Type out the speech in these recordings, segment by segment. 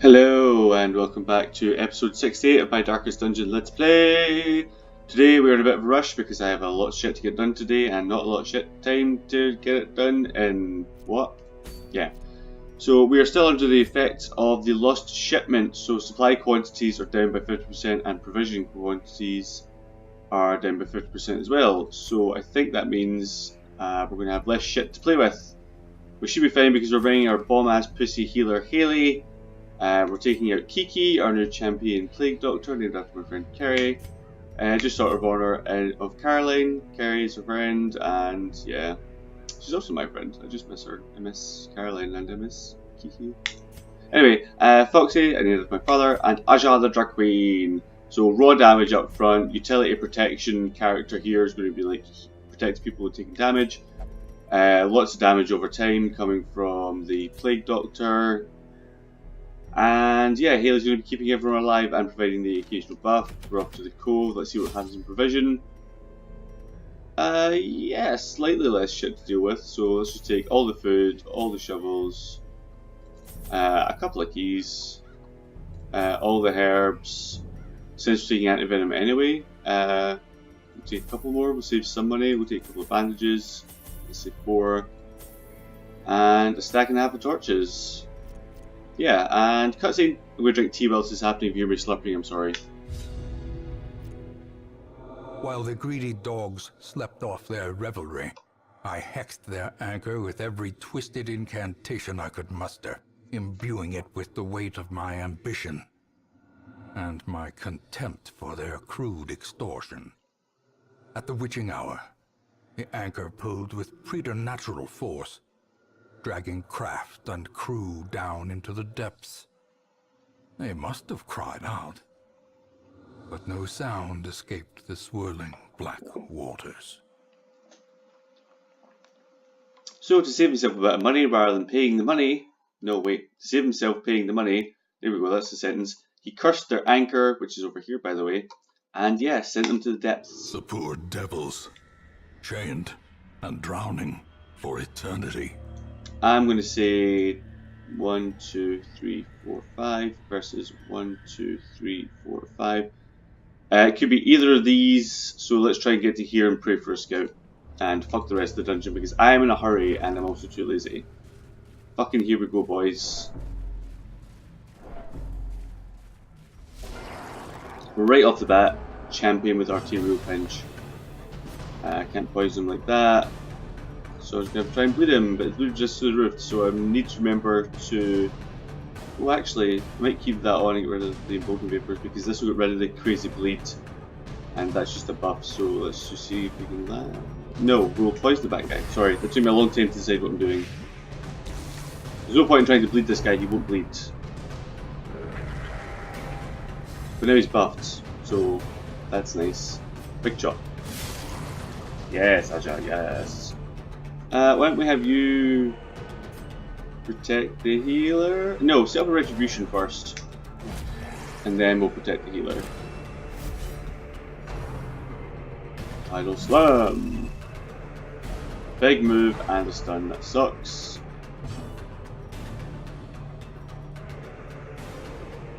Hello and welcome back to episode 68 of my Darkest Dungeon Let's Play! Today we're in a bit of a rush because I have a lot of shit to get done today and not a lot of shit time to get it done in what? Yeah. So we are still under the effects of the lost shipment, so supply quantities are down by 50% and provision quantities are down by 50% as well. So I think that means we're going to have less shit to play with. We should be fine because we're bringing our bomb-ass pussy healer Haley. We're taking out Kiki, our new champion plague doctor, named after my friend Carrie. Just out of honour of Caroline. Carrie's her friend, and yeah, she's also my friend. I just miss her. I miss Caroline and I miss Kiki. Anyway, Foxy, I named after my father, and Aja the Drag Queen. So raw damage up front. Utility protection character here is going to be like protects people who are taking damage. Lots of damage over time coming from the plague doctor. And yeah, Haley's going to be keeping everyone alive and providing the occasional buff. We're off to the cove, let's see what happens in provision. Yeah, slightly less shit to deal with, so let's just take all the food, all the shovels, a couple of keys, all the herbs. Since we're taking anti-venom anyway, we'll take a couple more, we'll save some money, we'll take a couple of bandages, let's say 4, and a stack and a half of torches. Yeah, and cutscene. I'm going to drink tea while this is happening. If you hear me slurping, I'm sorry. While the greedy dogs slept off their revelry, I hexed their anchor with every twisted incantation I could muster, imbuing it with the weight of my ambition and my contempt for their crude extortion. At the witching hour, the anchor pulled with preternatural force, dragging craft and crew down into the depths. They must have cried out, but no sound escaped the swirling black waters. So to save himself a bit of money rather than paying the money, to save himself paying the money, there we go, that's the sentence, he cursed their anchor, which is over here by the way, and yeah, sent them to the depths. The poor devils, chained and drowning for eternity. I'm going to say 1, 2, 3, 4, 5 versus 1, 2, 3, 4, 5. It could be either of these, so let's try and get to here and pray for a scout. And fuck the rest of the dungeon because I am in a hurry and I'm also too lazy. Fucking here we go, boys. We're right off the bat, champion with arterial pinch. Can't poison him like that. So I was going to try and bleed him, but it's just to the roof, so I need to remember to... Oh, actually, I might keep that on and get rid of the emboldened vapors, because this will get rid of the crazy bleed, and that's just a buff, so let's just see if we can... No, we'll poison the bad guy. Sorry, that took me a long time to decide what I'm doing. There's no point in trying to bleed this guy, he won't bleed. But now he's buffed, so that's nice. Big chop. Yes, Aja, yes. Why don't we have you protect the healer? No, set up a retribution first, and then we'll protect the healer. Idle slam. Big move and a stun. That sucks.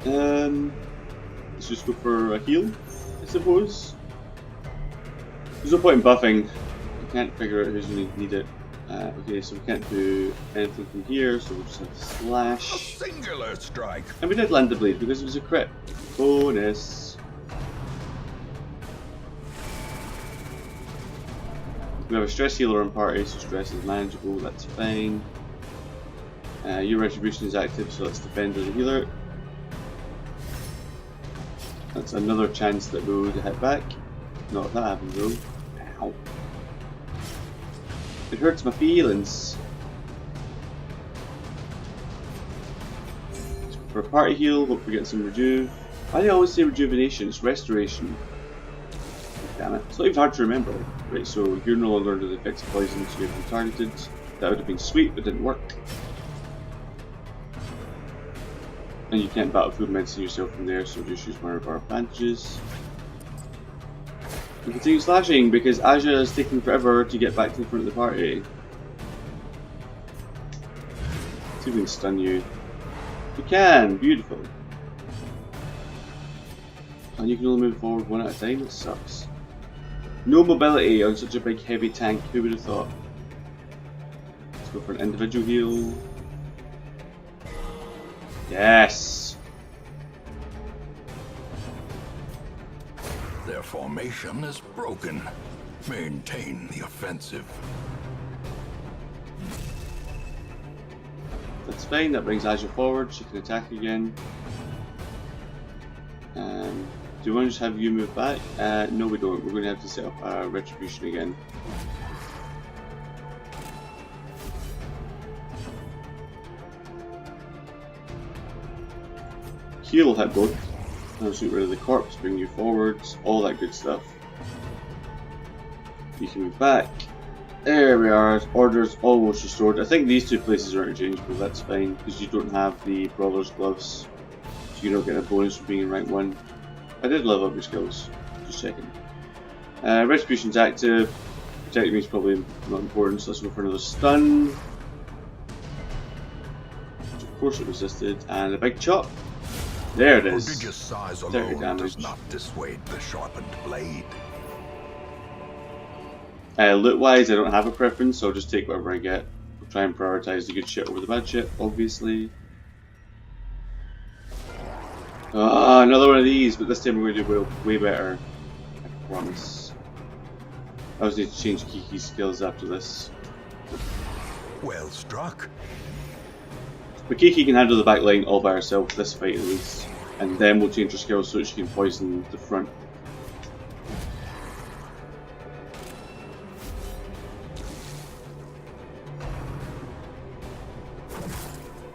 Let's just go for a heal, I suppose. There's no point in buffing. I can't figure out who's going to need it. Okay, so we can't do anything from here, so we'll just have slash. A singular strike. And we did land the bleed because it was a crit. Bonus. We have a stress healer in party, so stress is manageable, that's fine. Your retribution is active, so let's defend the healer. That's another chance that we'll hit back. Not if that happens though. Ow. It hurts my feelings. For a party heal, hope we get some rejuve. Why do I always say rejuvenation? It's restoration. Damn it. It's not even hard to remember. Right, so you're no longer under the effects of poison, so you've been targeted. That would have been sweet, but didn't work. And you can't battlefield medicine yourself from there, so just use one of our bandages. We continue slashing because Aja is taking forever to get back to the front of the party. See if we can stun you. You can! Beautiful. And you can only move forward one at a time? It sucks. No mobility on such a big heavy tank, who would have thought? Let's go for an individual heal. Yes! Their formation is broken. Maintain the offensive. That's fine, that brings Azure forward, she can attack again. Do you want to just have you move back? No we don't, we're going to have to set up a retribution again. Heal hit both. I'll shoot rid of the corpse, bring you forwards, all that good stuff. You can move back. There we are, order's almost restored. I think these two places are interchangeable, that's fine, because you don't have the Brawler's Gloves. So you don't get a bonus for being in rank 1. I did level up your skills, just checking. Retribution's active, protecting me is probably not important, so let's go for another stun. Which of course it resisted, and a big chop. There it is. Prodigious size 30 alone damage. does not dissuade the sharpened blade. Loot wise, I don't have a preference, so I'll just take whatever I get. I'll try and prioritize the good shit over the bad shit, obviously. Ah, another one of these, but this time we're going to do way better. I promise. I also need to change Kiki's skills after this. Well struck. But Kiki can handle the back line all by herself this fight at least. And then we'll change her skills so that she can poison the front.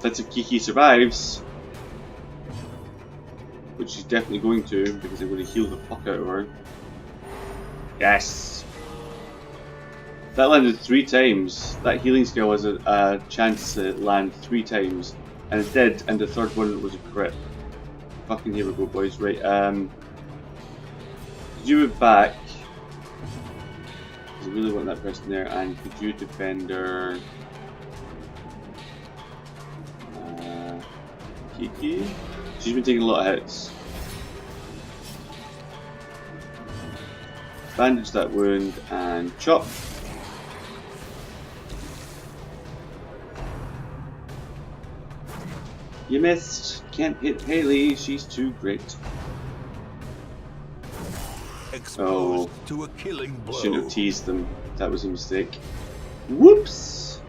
That's if Kiki survives. Which she's definitely going to, because I'm going to heal the fuck out of her. Yes! That landed 3 times. That healing skill has a chance to land 3 times. And it did, and the third one was a crit. Fucking here we go, boys. Right, could you move back? Because I really want that person there, and could you defend her? Kiki? She's been taking a lot of hits. Bandage that wound and chop. You missed. Can't hit Haley. She's too great. Exposed to a killing blow. Shouldn't have teased them. That was a mistake. Whoops.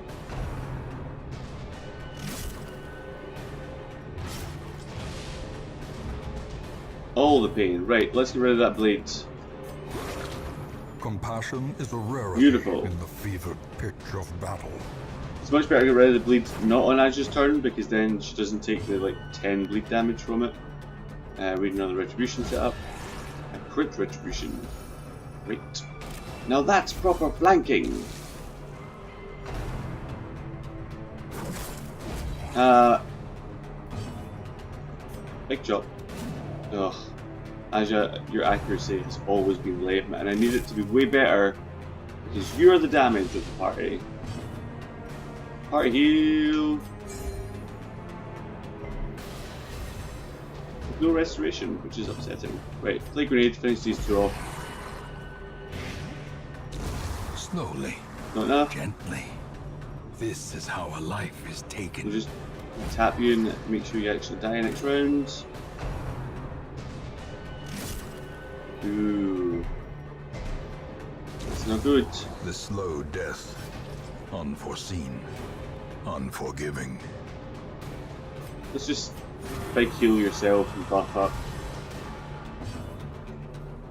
All the pain. Right, let's get rid of that blade. Compassion is a rarity Beautiful. in the fevered pitch of battle. It's much better to get rid of the bleed not on Azure's turn, because then she doesn't take the like 10 bleed damage from it. We need another retribution set up. A crit retribution. Great. Now that's proper flanking. Big chop. Ugh. Azure, your accuracy has always been lame, and I need it to be way better because you're the damage of the party. Party heal. No restoration, which is upsetting. Right, play grenade, finish these 2 off. Slowly. Not enough. Gently. This is how a life is taken. We'll just tap you and make sure you actually die next round. Ooh. That's not good. The slow death. Unforeseen. Unforgiving. Let's just big heal yourself and buff up.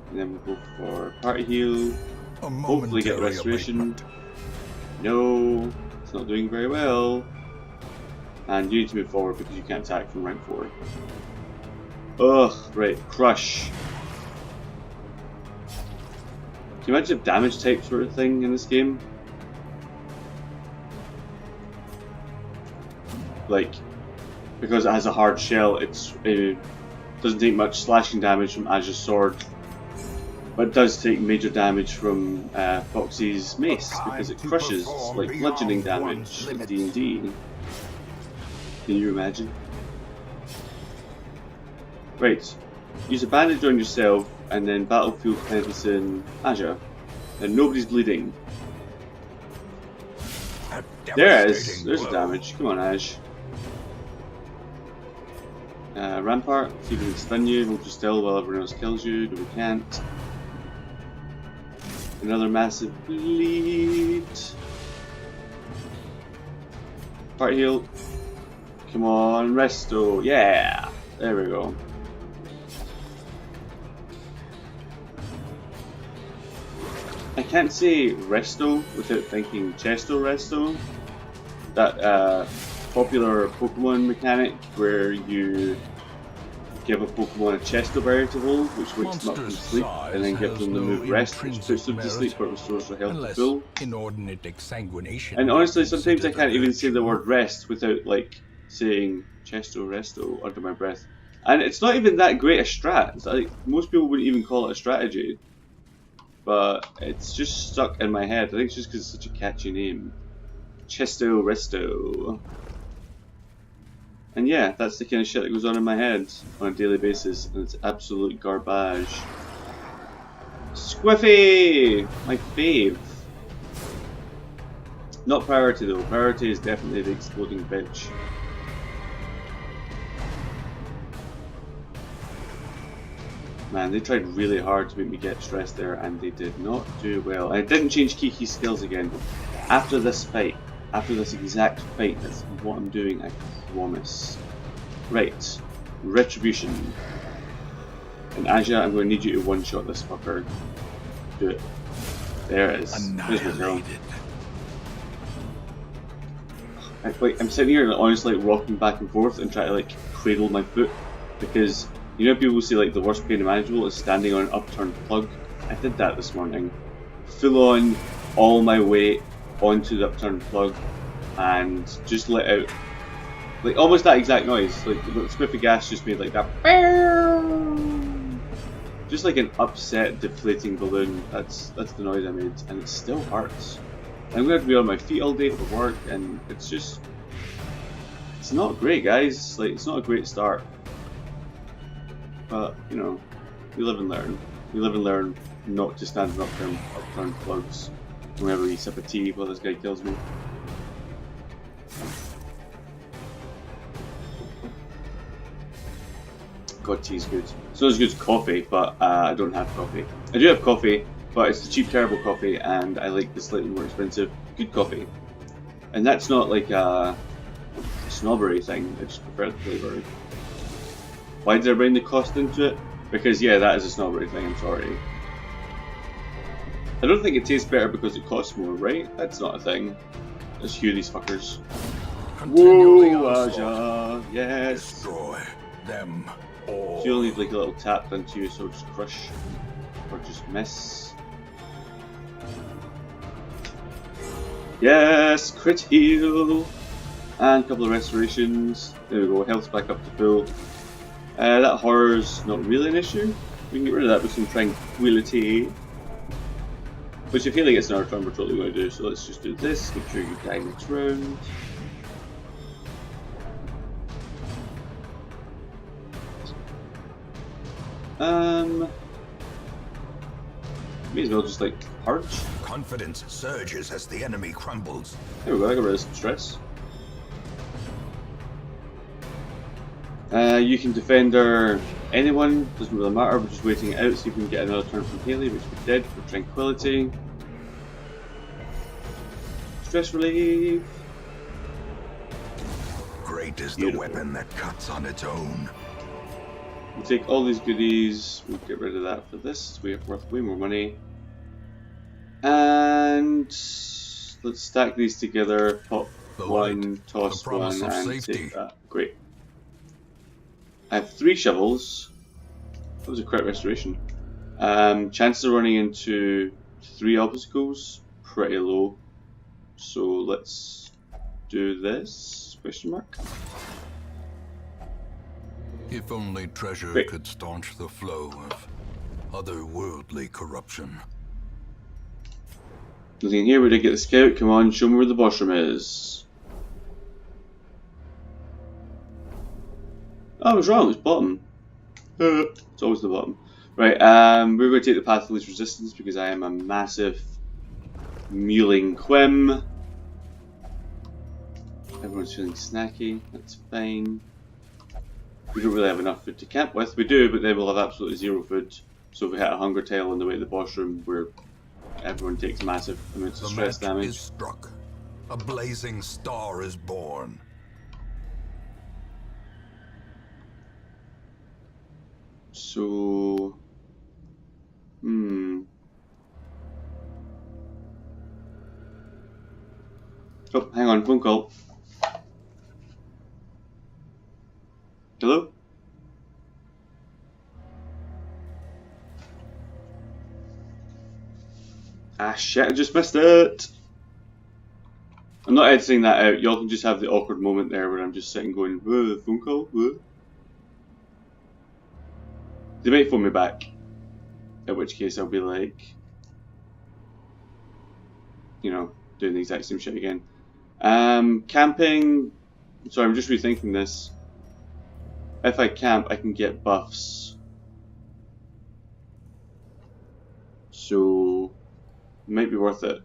And then we'll go for party heal. Hopefully get restoration. Abatement. No, it's not doing very well. And you need to move forward because you can't attack from rank 4. Ugh, right, crush. Can you imagine if damage type sort of thing in this game? Like, because it has a hard shell, it doesn't take much slashing damage from Azure's sword, but it does take major damage from Foxy's mace because it crushes like bludgeoning damage in D&D. Can you imagine? Right. Use a bandage on yourself and then battlefield medicine Aja. And nobody's bleeding. There it is. There's the damage. Come on, Ash. Rampart, see if we can stun you, hold you still while everyone else kills you. No, we can't. Another massive bleed. Part heal. Come on, resto. Yeah! There we go. I can't say resto without thinking Chesto Resto. That popular Pokemon mechanic where you give a Pokemon a Chesto berry to hold, which wakes them up from sleep, and then give them the move Rest, which puts them to sleep but restores their health to full. Inordinate exsanguination. And honestly, sometimes I can't even say the word rest without like saying Chesto Resto under my breath. And it's not even that great a strat. It's like, most people wouldn't even call it a strategy. But it's just stuck in my head. I think it's just because it's such a catchy name. Chesto Resto. And yeah, that's the kind of shit that goes on in my head on a daily basis, and it's absolute garbage. Squiffy! My fave. Not Priority though. Priority is definitely the exploding bitch. Man, they tried really hard to make me get stressed there, and they did not do well. And I didn't change Kiki's skills again. After this fight, after this exact fight, that's what I'm doing, I promise. Right. Retribution. And Aja, I'm going to need you to one-shot this fucker. Do it. There it is. Annihilated. I'm sitting here and honestly rocking back and forth and trying to like cradle my foot, because you know people say like the worst pain imaginable is standing on an upturned plug. I did that this morning. Full on, all my weight onto the upturned plug and just let out like almost that exact noise. Like the spiffy gas just made like that. Just like an upset deflating balloon. That's the noise I made, and it still hurts. I'm going to have to be on my feet all day for work, and it's just, it's not great, guys. Like, it's not a great start. But, you know, we live and learn. We live and learn not to stand on upturned plugs whenever we sip a tea while this guy kills me. God, tea is good. It's not as good as coffee, but I don't have coffee. I do have coffee, but it's the cheap, terrible coffee, and I like the slightly more expensive, good coffee. And that's not like a snobbery thing, I just prefer the flavour. Why did I bring the cost into it? Because yeah, that is a snobbery thing, I'm sorry. I don't think it tastes better because it costs more, right? That's not a thing. Let's hear these fuckers. Whoa, Aja, yes! Destroy them all. So you'll need like a little tap done to you, so just crush or just miss. Yes, crit heal, and a couple of restorations. There we go, health's back up to full. That horror's not really an issue. We can get rid of that with some tranquility, which I feel like it's another turn we're totally going to do. So let's just do this. Make sure you die next round. May as well just like purge. Confidence surges as the enemy crumbles. There we go, I got rid of some stress. You can defend anyone, doesn't really matter, we're just waiting it out, see if we can get another turn from Haley, which we did for tranquility. Stress relief. Great is the weapon that cuts on its own. We'll take all these goodies, we'll get rid of that for this, it's worth way more money. And let's stack these together, pop one, toss one, and take that. Great. I have 3 shovels. That was a crit restoration. Chances of running into 3 obstacles, pretty low. So let's do this, question mark. If only treasure could staunch the flow of otherworldly corruption. Nothing here, we did get the scout, come on, show me where the boss room is. Oh, I was wrong, it's bottom. It's always the bottom. Right, we're going to take the path of least resistance because I am a massive mewling quim. Everyone's feeling snacky, that's fine. We don't really have enough food to camp with. We do, but then we'll have absolutely zero food. So if we hit a hunger tail on the way to the boss room, where everyone takes massive amounts of stress damage. The match is struck. A blazing star is born. So... Oh, hang on, phone call. Hello? Ah shit, I just missed it! I'm not editing that out, y'all can just have the awkward moment there where I'm just sitting going, whoa, phone call? Whoa? They might phone me back, in which case I'll be like, you know, doing the exact same shit again. Camping, sorry I'm just rethinking this. If I camp I can get buffs. So, it might be worth it.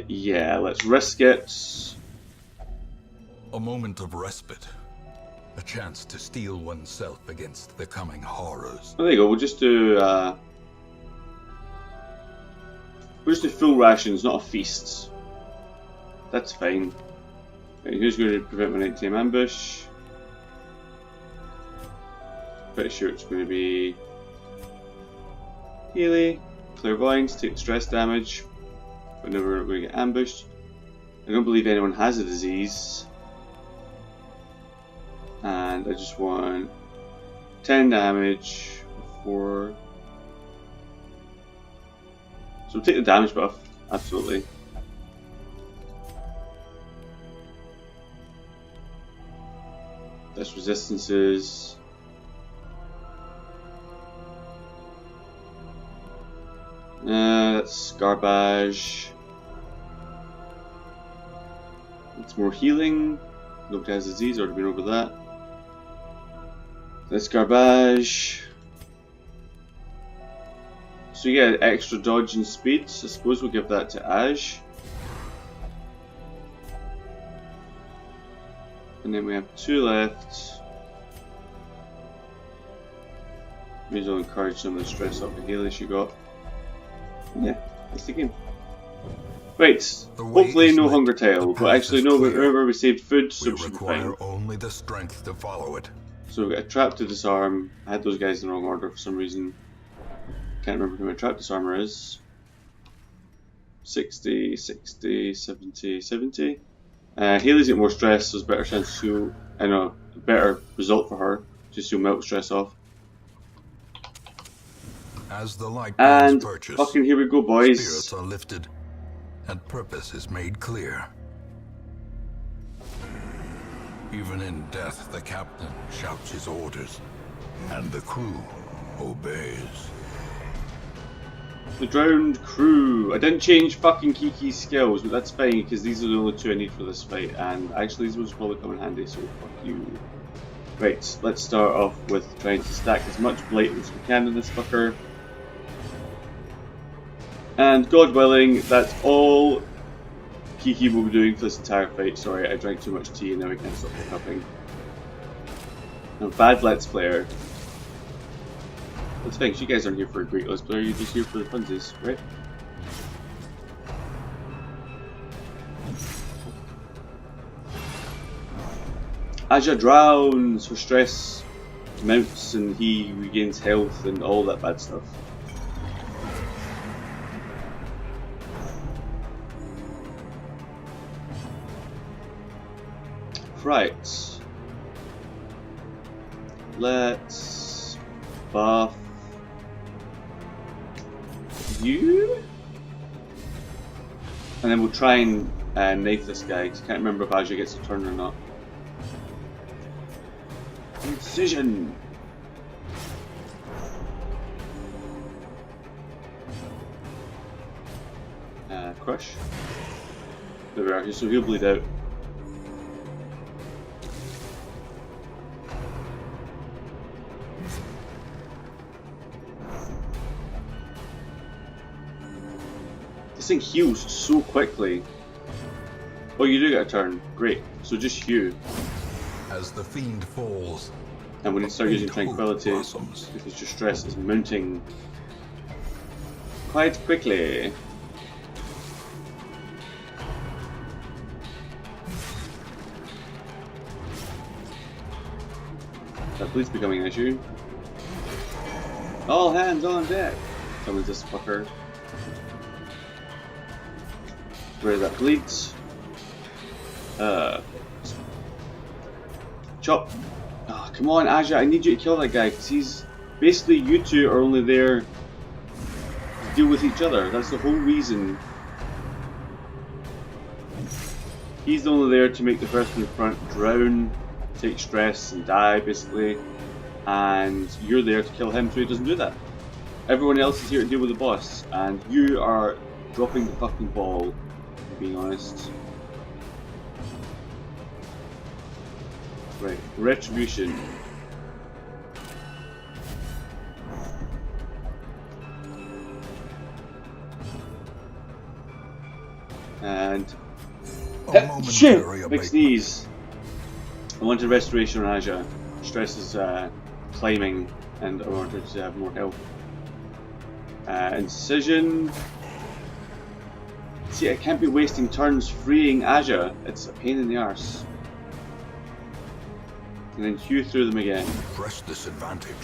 Yeah, let's risk it. A moment of respite. A chance to steel oneself against the coming horrors. Oh, there you go, we'll just do full rations, not a feast. That's fine. Right, who's going to prevent my nighttime ambush? Pretty sure it's going to be Healy, Clairvoyance, take the stress damage, but never we're not going to get ambushed. I don't believe anyone has a disease. And I just want 10 damage for... So we'll take the damage buff, absolutely. That's resistances. That's garbage. It's more healing. Nobody has disease, already been over that. That's garbage. So you get extra dodge and speed. I suppose we'll give that to Ash. And then we have 2 left. Maybe I'll encourage some of the stress off the Haley she got. Yeah, that's the game. Right, hopefully no hunger tail, but actually no, remember we saved food, so we should be fine. Only the strength to follow it. So we got a trap to disarm. I had those guys in the wrong order for some reason. Can't remember who my trap disarmer is. 60, 60, 70, 70. Haley's got more stress, so there's a better chance she'll, I know, a better result for her. Just she'll melt stress off. As the light and purchase, fucking here we go, boys. Spirits are lifted, and purpose is made clear. Even in death, the captain shouts his orders, and the crew obeys. The drowned crew. I didn't change fucking Kiki's skills, but that's fine because these are the only 2 I need for this fight, and actually these will probably come in handy, so fuck you. Right, let's start off with trying to stack as much blight as we can in this fucker. And God willing, that's all Kiki will be doing for this entire fight. Sorry, I drank too much tea and now I can't stop hiccuping. I'm a bad Let's Player. That's fine, you guys aren't here for a great Let's Player, you're just here for the funsies, right? Aja drowns for stress, mounts and he regains health and all that bad stuff. Right. Let's buff you, and then we'll try and knife this guy. Cause I can't remember if Aja gets a turn or not. Incision. Crush. There we are. So he'll bleed out. This thing heals so quickly. Oh, you do get a turn. Great. So just heal. As the fiend falls, And we need to start using tranquility blossoms. because your stress is mounting quite quickly. That bleed's becoming an issue. All hands on deck! Summons this fucker. Where that bleeds. Chop! Oh, come on, Aja, I need you to kill that guy, because he's... Basically, you two are only there to deal with each other. That's the whole reason. He's only there to make the person in front drown, take stress and die, basically. And you're there to kill him so he doesn't do that. Everyone else is here to deal with the boss, and you are dropping the fucking ball, being honest. Right, retribution. And shit! Big sneeze. I wanted restoration on Aja. Stress is climbing, and I wanted to have more health. Incision. See, I can't be wasting turns freeing Aja. It's a pain in the arse. And then hew through them again. Press this advantage.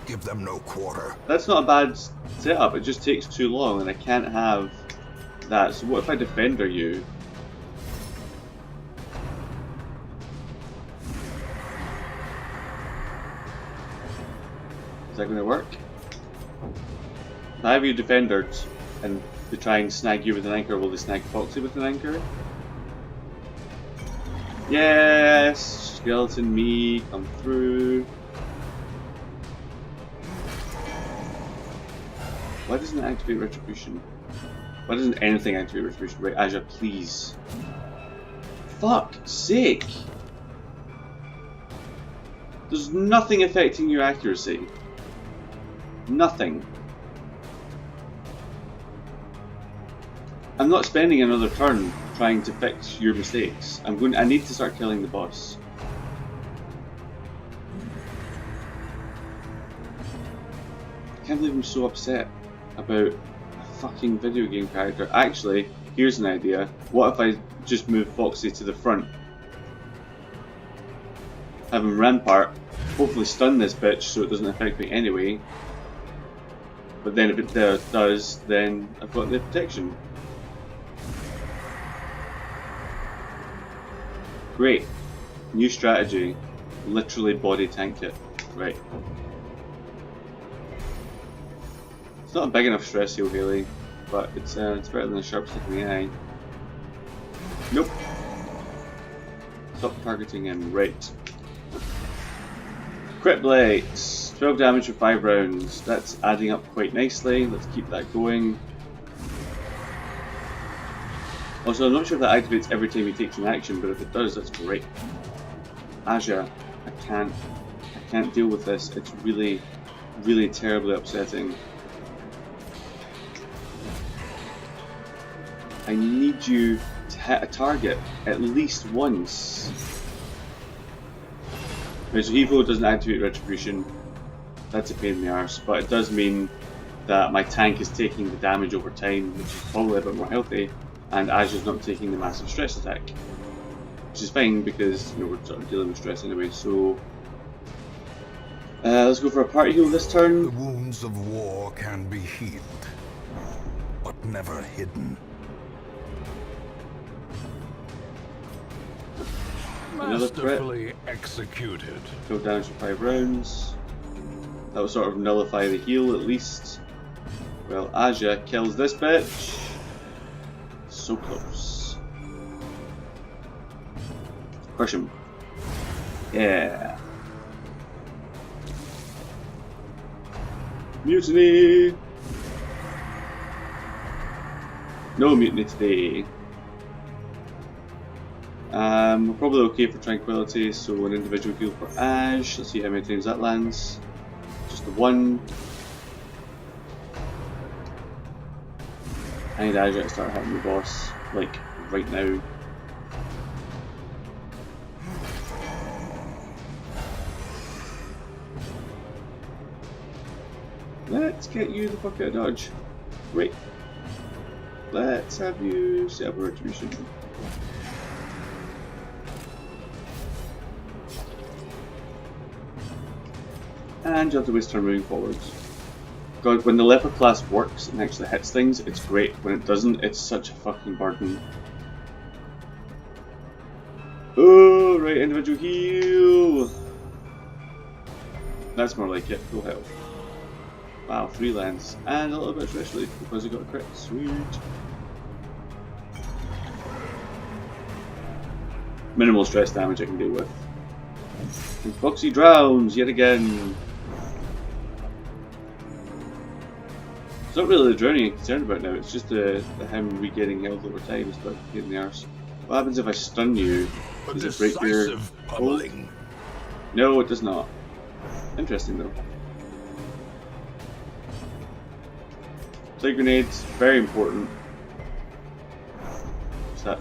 Give them no quarter. That's not a bad setup. It just takes too long, and I can't have that. So what if I defender you? Is that going to work? If I have you defendered, and they try and snag you with an anchor, will they snag Foxy with an anchor? Yes! Skeleton me, come through. Why doesn't it activate Retribution? Why doesn't anything activate Retribution? Right, Aja, please. Fuck's sake! There's nothing affecting your accuracy. Nothing. I'm not spending another turn trying to fix your mistakes. I need to start killing the boss. I can't believe I'm so upset about a fucking video game character. Actually, here's an idea. What if I just move Foxy to the front? Have him rampart, hopefully stun this bitch so it doesn't affect me anyway. But then if it does, then I've got the protection. Great. New strategy. Literally body tank it. Right. It's not a big enough stress heal, Haley, but it's better than a sharp stick in the eye. Nope. Stop targeting him. Right. Crit Blades. 12 damage for 5 rounds. That's adding up quite nicely. Let's keep that going. Also, I'm not sure if that activates every time he takes an action, but if it does, that's great. Aja, I can't deal with this. It's really, really terribly upsetting. I need you to hit a target at least once. Right, so Evo doesn't activate Retribution. That's a pain in the arse, but it does mean that my tank is taking the damage over time, which is probably a bit more healthy, and Aja's not taking the massive stress attack. Which is fine because, you know, we're sort of dealing with stress anyway, so... let's go for a party heal this turn. The wounds of war can be healed, but never hidden. Another crit. Masterfully executed. 12 damage for 5 rounds. That will sort of nullify the heal at least. Well, Aja kills this bitch. So close. Crush him. Yeah. Mutiny! No mutiny today. We're probably okay for tranquility, so an individual heal for Ash. Let's see how many times that lands. Just the one. I need Azure to start hitting the boss, like, right now. Let's get you the fuck out of dodge. Great. Let's have you set up a retribution. And you have to waste turn moving forwards. God, when the leopard class works and actually hits things, it's great. When it doesn't, it's such a fucking burden. Oh, right, individual heal. That's more like it. Full health. Wow, 3 lands and a little bit of stress relief because we got a crit. Sweet. Minimal stress damage I can deal with. And Foxy drowns yet again. It's not really the drowning I'm concerned about now, it's just the him regaining health over time is about getting the arse. What happens if I stun you? Does it break your pummeling? No, it does not. Interesting though. Play grenades, very important. So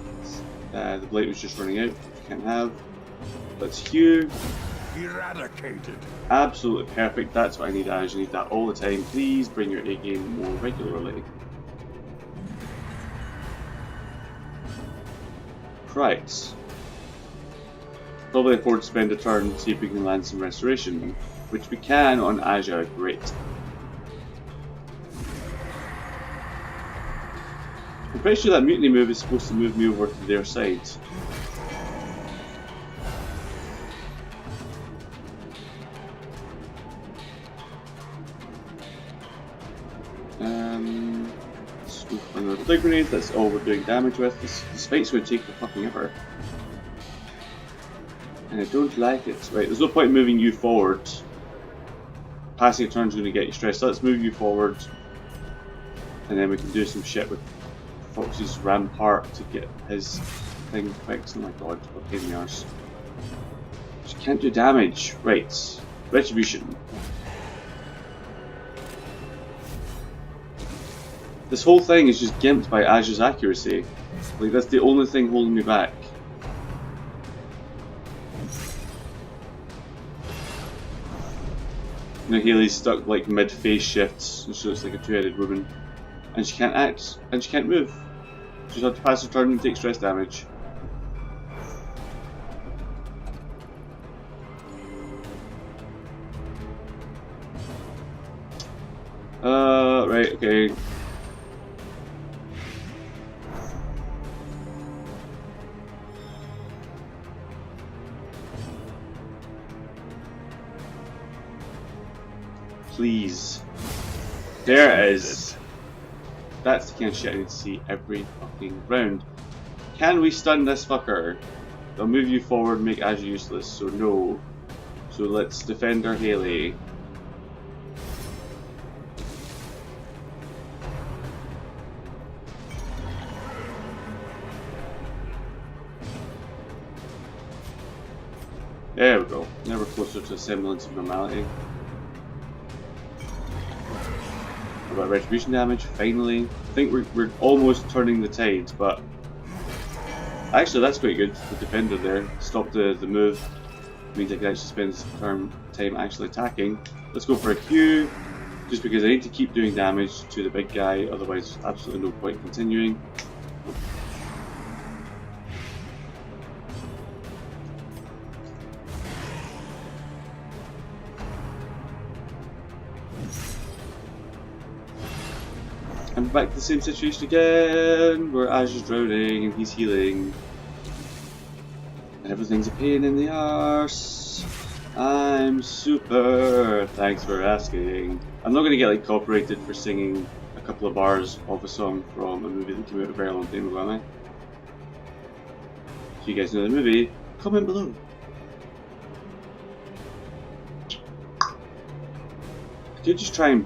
that's, the blade was just running out, which you can't have. Let's hew. Eradicated. Absolutely perfect, that's what I need, Ash. I need that all the time. Please bring your A game more regularly. Right. Probably afford to spend a turn to see if we can land some restoration, which we can on Aja. Great. I'm pretty sure that mutiny move is supposed to move me over to their side. Let's go for another flame grenade. That's all we're doing damage with. This fight's going to take the fucking ever. And I don't like it. Right, there's no point in moving you forward. Passing a turn's going to get you stressed. So let's move you forward. And then we can do some shit with Foxy's Rampart to get his thing fixed. Oh my god, what a pain in the arse. She can't do damage. Right. Retribution. This whole thing is just gimped by Aja's accuracy. Like, that's the only thing holding me back. You know, Haley's stuck like mid-phase shifts, and she looks like a two-headed woman. And she can't act, and she can't move. She's had to pass her turn and take stress damage. Right, okay. Please. There it is. That's the kind of shit I need to see every fucking round. Can we stun this fucker? They'll move you forward, make Aja useless, so no. So let's defend our Haley. There we go. Now we're closer to a semblance of normality. About retribution damage, finally. I think we're almost turning the tide, but actually that's quite good. The defender there stopped the move. Means I can actually spend some time actually attacking. Let's go for a Q, just because I need to keep doing damage to the big guy, otherwise there's absolutely no point continuing. I'm back to the same situation again, where Ash is drowning and he's healing. And everything's a pain in the arse. I'm super. Thanks for asking. I'm not going to get like copyrighted for singing a couple of bars of a song from a movie that came out a very long time ago, am I? If you guys know the movie, comment below. Could you just try and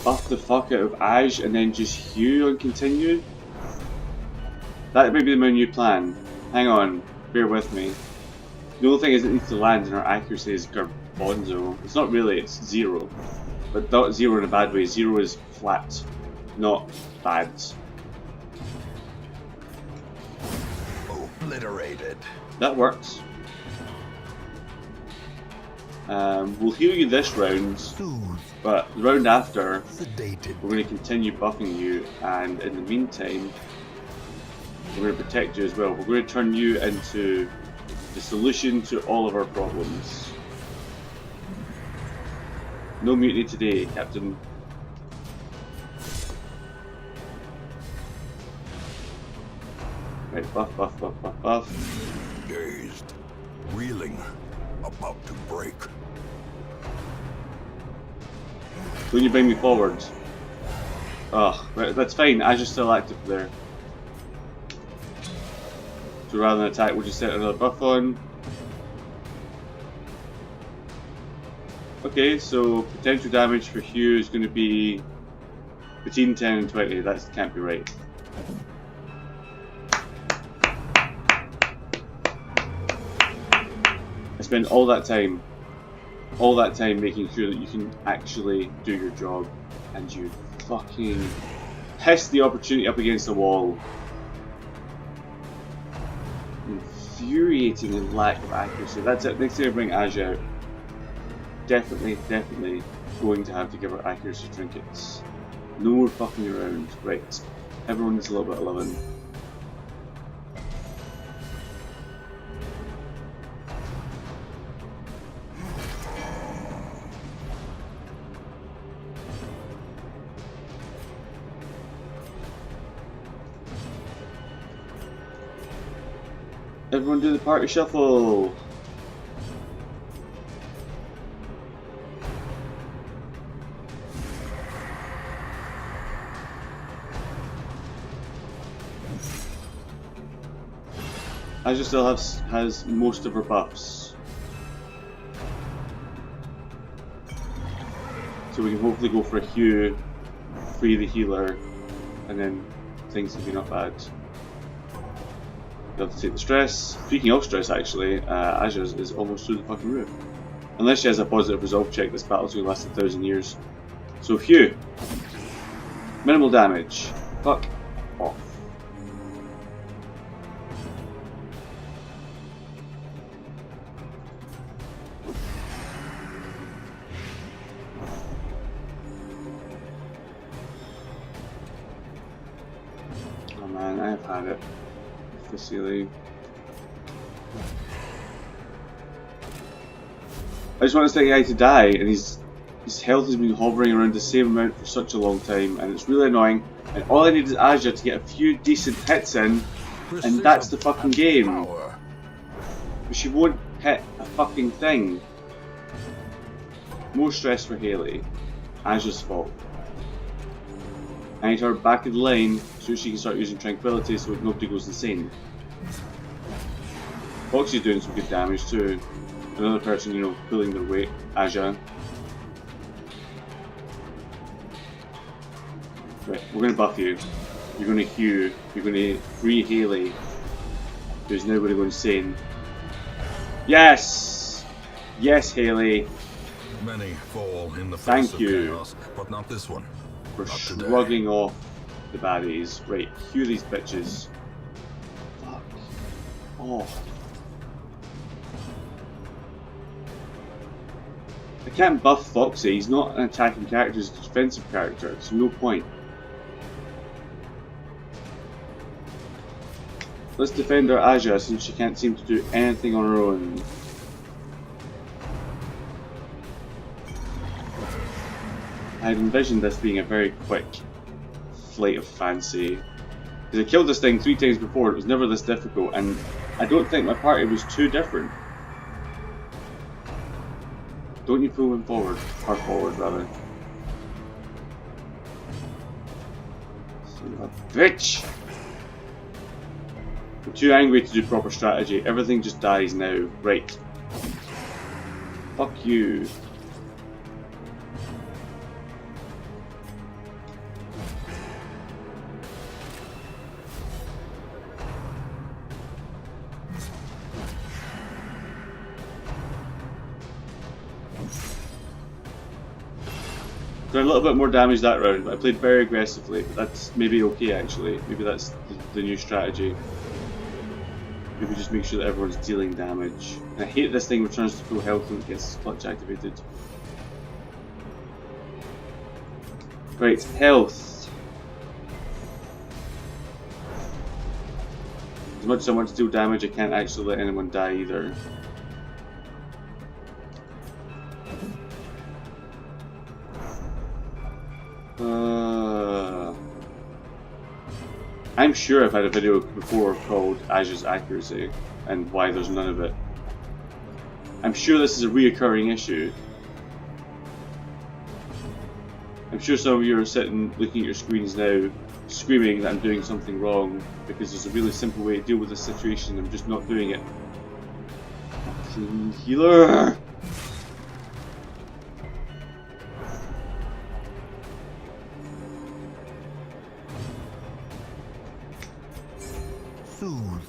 buff the fuck out of Ash and then just hew and continue? That may be my new plan. Hang on, bear with me. The only thing is it needs to land and our accuracy is Garbonzo. It's not really, it's 0. But not 0 in a bad way, 0 is flat. not bad. Obliterated. That works. We'll heal you this round, but the round after, Sedated. we're going to continue buffing you, and in the meantime, we're going to protect you as well. We're going to turn you into the solution to all of our problems. No mutiny today, Captain. Right, buff, buff, buff, buff, buff. Dazed. Reeling. About to break. Don't you bring me forward? Oh, right, that's fine. Azure's still active there. So rather than attack, we'll just set another buff on. Okay, so potential damage for Hugh is going to be between 10 and 20. That can't be right. I spent all that time making sure that you can actually do your job, and you fucking piss the opportunity up against the wall. Infuriating in lack of accuracy. That's it. Next time I bring Aja out, definitely going to have to give her accuracy trinkets. No more fucking around. Right. Everyone needs a little bit of loving. Everyone do the party shuffle! Aja still has most of her buffs. So we can hopefully go for a Hugh, free the healer, and then things can be not bad. You have to take the stress. Speaking of stress, actually, Aja is almost through the fucking roof. Unless she has a positive resolve check, this battle's going to last 1,000 years. So Hugh, minimal damage. Fuck off. Oh man, I have had it. Facility. I just want this guy to die, and his health has been hovering around the same amount for such a long time, and it's really annoying. And all I need is Aja to get a few decent hits in, and that's the fucking game. But she won't hit a fucking thing. More stress for Haley. Aja's fault. I need her back in the lane so she can start using tranquility so nobody goes insane. Foxy's doing some good damage too. Another person, you know, pulling their weight. Aja. Right, we're going to buff you. You're going to Hugh. You're going to free Haley, who's now going to go insane. Yes! Yes, Haley. Many fall in the face Thank of you chaos, but not this one. for shrugging off the baddies. Right, Hugh these bitches. Fuck. Oh. I can't buff Foxy, he's not an attacking character, he's a defensive character. There's no point. Let's defend our Aja since she can't seem to do anything on her own. I had envisioned this being a very quick flight of fancy. Because I killed this thing 3 times before, it was never this difficult, and I don't think my party was too different. Don't you pull him forward, or forward rather. Son of a bitch! I'm too angry to do proper strategy, everything just dies now. Right. Fuck you. Did a little bit more damage that round, but I played very aggressively, but that's maybe okay actually. Maybe that's the new strategy. Maybe just make sure that everyone's dealing damage. And I hate this thing returns to full health when it gets clutch activated. Right, health. As much as I want to deal damage, I can't actually let anyone die either. I'm sure I've had a video before called Azur's accuracy and why there's none of it. I'm sure this is a reoccurring issue. I'm sure some of you are sitting looking at your screens now screaming that I'm doing something wrong because there's a really simple way to deal with this situation. I'm just not doing it. Fucking healer!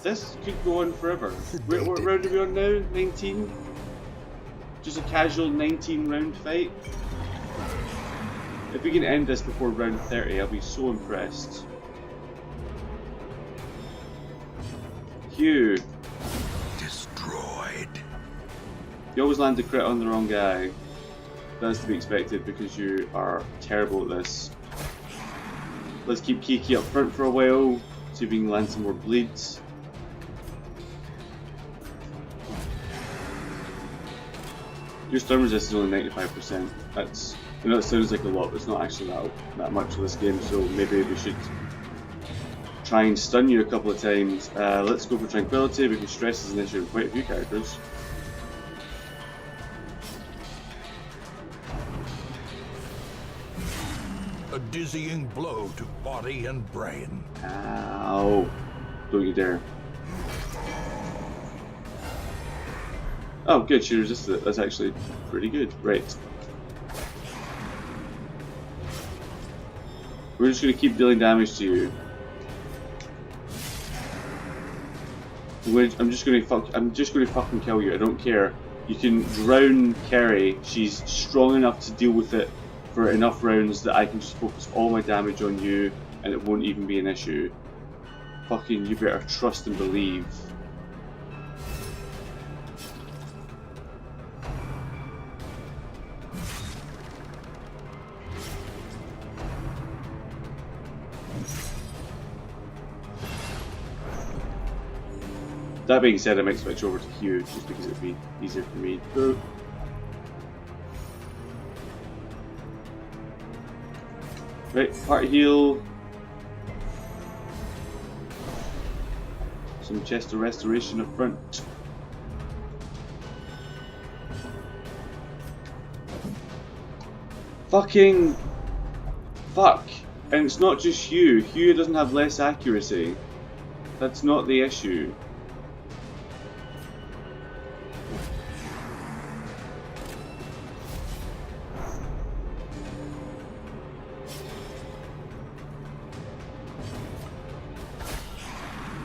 This could go on forever. What round are we on now? 19? Just a casual 19 round fight? If we can end this before round 30, I'll be so impressed. Hugh. Destroyed. You always land a crit on the wrong guy. That's to be expected because you are terrible at this. Let's keep Kiki up front for a while, see if we can land some more bleeds. Your stun resist is only 95%. That's, I know it sounds like a lot, but it's not actually that much of this game, so maybe we should try and stun you a couple of times. Let's go for tranquility because stress is an issue with quite a few characters. A dizzying blow to body and brain. Ow. Don't you dare. Oh, good, she resisted it. That's actually pretty good. Right. We're just going to keep dealing damage to you. I'm just going to fucking kill you. I don't care. You can drown Kerry. She's strong enough to deal with it for enough rounds that I can just focus all my damage on you and it won't even be an issue. Fucking, you better trust and believe. That being said, I might switch over to Hugh just because it would be easier for me. Go. Right, part heal. Some chest of restoration up front. Fucking fuck. And it's not just Hugh. Hugh doesn't have less accuracy. That's not the issue.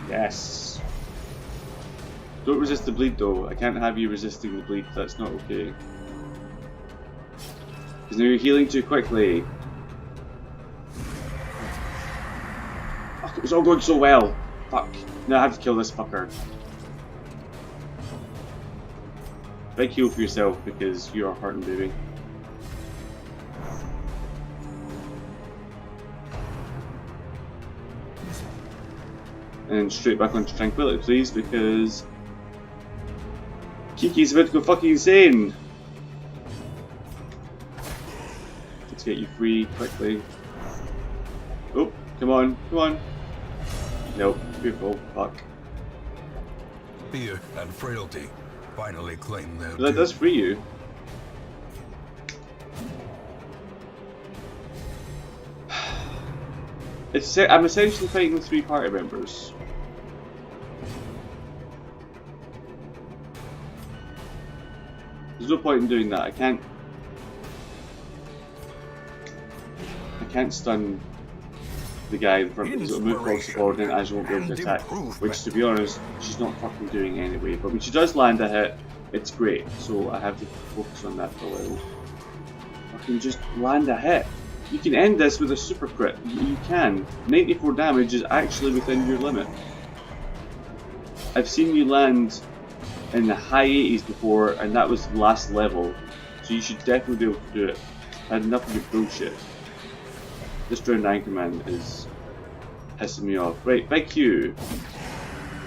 Yes. Don't resist the bleed though. I can't have you resisting the bleed. That's not okay. Because now you're healing too quickly. Fuck, it was all going so well. Fuck. Now I have to kill this fucker. Big heal for yourself because you are hurting, baby. And straight back onto tranquility, please, because Kiki's about to go fucking insane. Let's get you free quickly. Oh, come on, come on. Nope, beautiful. Fuck. Fear and frailty finally claim their That does free you. I'm essentially fighting with 3 party members. There's no point in doing that. I can't stun the guy in front because it'll move Foxy forward and Azure won't be able to attack. Which, to be honest, she's not fucking doing anyway. But when she does land a hit, it's great. So I have to focus on that for a while. fucking just land a hit. You can end this with a super crit. You can. 94 damage is actually within your limit. I've seen you land in the high 80s before, and that was the last level. So you should definitely be able to do it. I had enough of your bullshit. This drowned Anchorman is pissing me off. Right, big Q.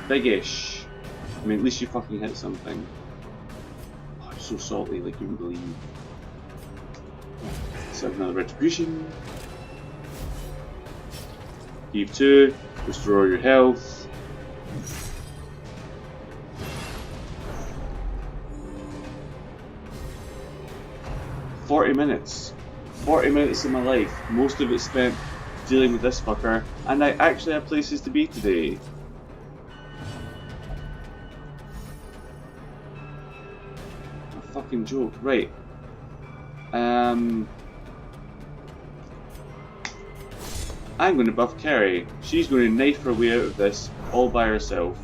Big-ish. I mean, at least you fucking hit something. Oh, I'm so salty, like you wouldn't believe. Let's have another retribution. Heave 2. Restore your health. $40 minutes of my life, most of it spent dealing with this fucker, and I actually have places to be today. A fucking joke, right. I'm going to buff Carrie. She's going to knife her way out of this all by herself.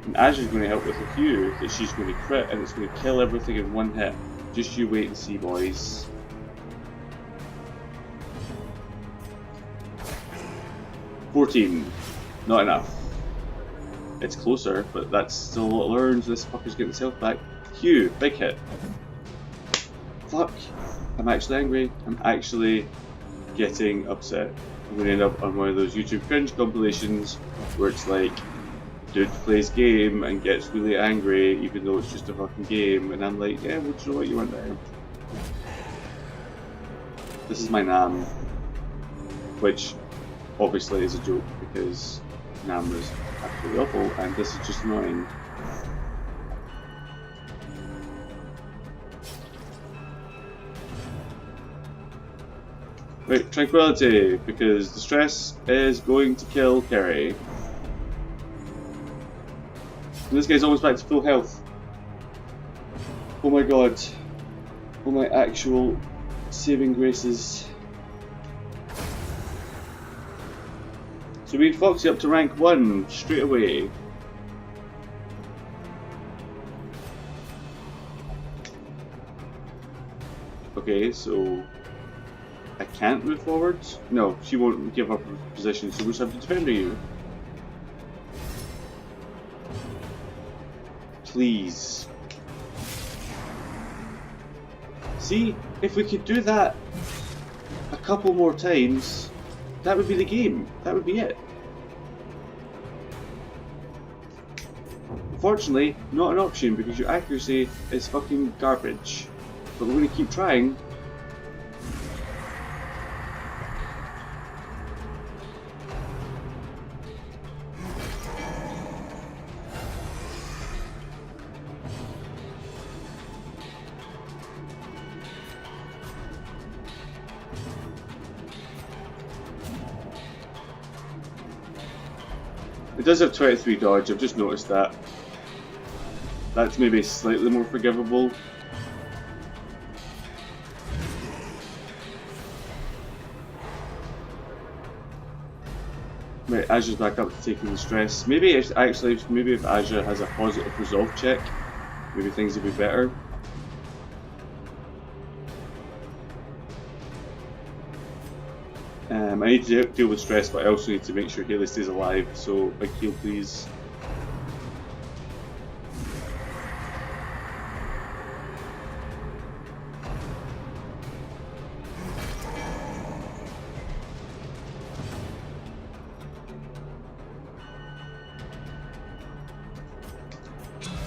And Azure's going to help with a few that she's going to crit, and it's going to kill everything in one hit. Just you wait and see, boys. $14. Not enough. It's closer, but that's still a lot of learns. This fucker's getting his health back. Q, big hit. Fuck. I'm actually angry. I'm actually getting upset. I'm going to end up on one of those YouTube cringe compilations where it's like, dude plays game and gets really angry even though it's just a fucking game, and I'm like, yeah, well, do you know what, you went there. This is my Nam, which obviously is a joke because Nam was absolutely awful and this is just annoying. Right, tranquility, because the stress is going to kill Carrie. And this guy's almost back to full health. Oh my god. Oh my actual saving graces. So we had Foxy up to rank 1 straight away. Okay, so I can't move forward? No, she won't give up her position, so we just have to defend you. Please. See, if we could do that a couple more times, that would be the game. That would be it. Unfortunately, not an option because your accuracy is fucking garbage. But we're going to keep trying. It does have 23 dodge, I've just noticed that. That's maybe slightly more forgivable. Right, Azure's back up to taking the stress. Maybe it's actually, maybe if Azure has a positive resolve check, maybe things will be better. I need to deal with stress, but I also need to make sure Haley stays alive, so big heal please.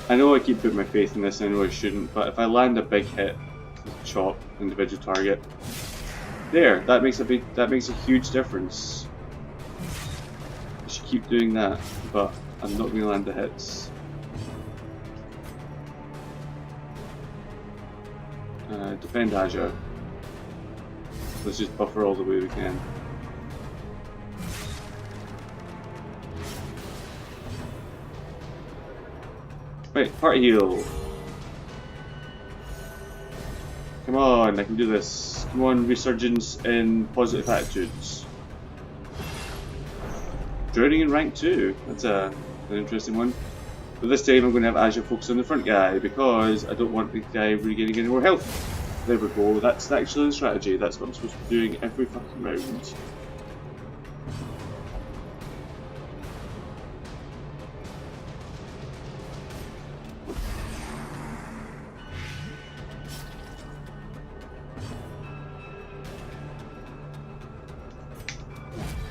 I know I keep putting my faith in this, I know I shouldn't, but if I land a big hit with Chop, individual target, there, that makes a huge difference. I should keep doing that, but I'm not going to land the hits. Defend Azure. Let's just buffer all the way we can. Right, party heal. Come on, I can do this. Come on, resurgence in positive attitudes. Drowning in rank 2. That's an interesting one. But this time I'm going to have Azure focus on the front guy because I don't want the guy regaining any more health. There we go, that's actually the strategy, that's what I'm supposed to be doing every fucking round.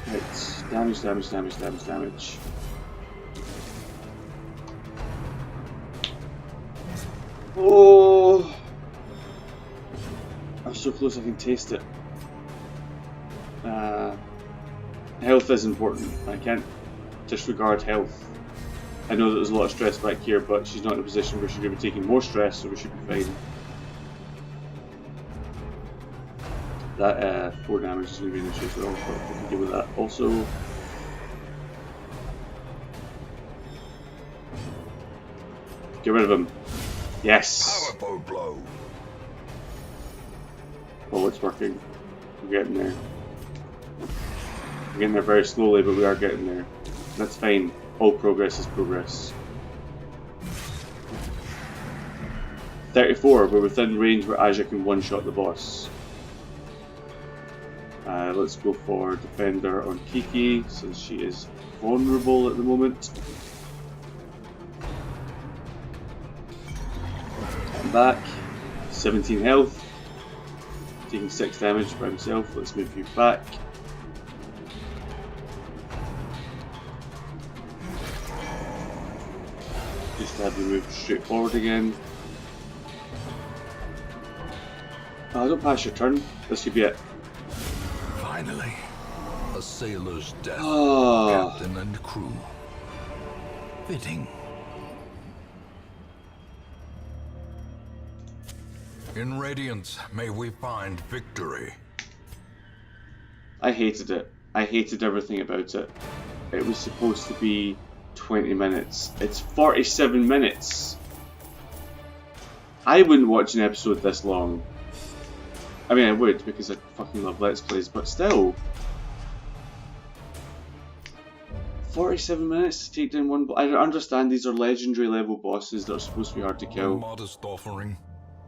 Right, damage, damage, damage, damage, damage. Oh! I'm so close I can taste it. Health is important. I can't disregard health. I know that there's a lot of stress back here, but she's not in a position where she's going to be taking more stress, so we should be fine. That 4 damage is going to be an issue as well, but we can deal with that also. Get rid of him. Yes! Powerful blow. Oh, it's working. We're getting there. We're getting there very slowly, but we are getting there. That's fine. All progress is progress. 34, we're within range where Aja can one-shot the boss. Let's go for Defender on Kiki, since she is vulnerable at the moment. I'm back. 17 health. Taking 6 damage by himself. Let's move you back. Just to have you move straight forward again. Oh, don't pass your turn. This could be it. Finally, a sailor's death, Oh. captain and crew. Fitting. In Radiance, may we find victory. I hated it. I hated everything about it. It was supposed to be 20 minutes. It's 47 minutes. I wouldn't watch an episode this long. I mean, I would, because I fucking love Let's Plays, but still. 47 minutes to take down one. I understand these are legendary level bosses that are supposed to be hard to A kill. modest offering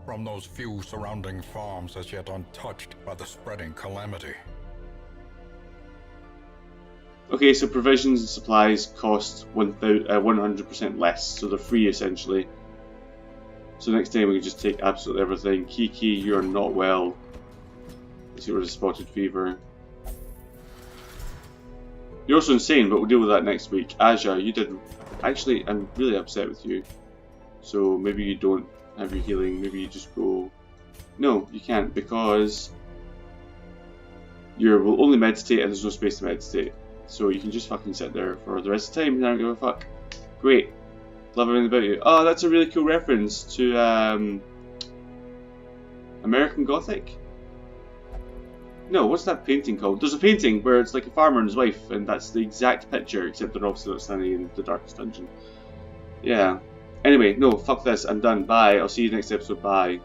from those few surrounding farms as yet untouched by the spreading calamity. Okay, so provisions and supplies cost 100% less, so they're free essentially. So next time we can just take absolutely everything. Kiki, you're not well. Let's see, we're a spotted fever. You're also insane, but we'll deal with that next week. Aja, you did... Actually, I'm really upset with you. So maybe you don't have your healing, maybe you just go... No, you can't, because... You will only meditate and there's no space to meditate. So you can just fucking sit there for the rest of the time and I don't give a fuck. Great. Love everything about you. Oh, that's a really cool reference to American Gothic? No, what's that painting called? There's a painting where it's like a farmer and his wife, and that's the exact picture, except they're obviously not standing in the darkest dungeon. Yeah. Anyway, no, fuck this, I'm done. Bye. I'll see you next episode. Bye.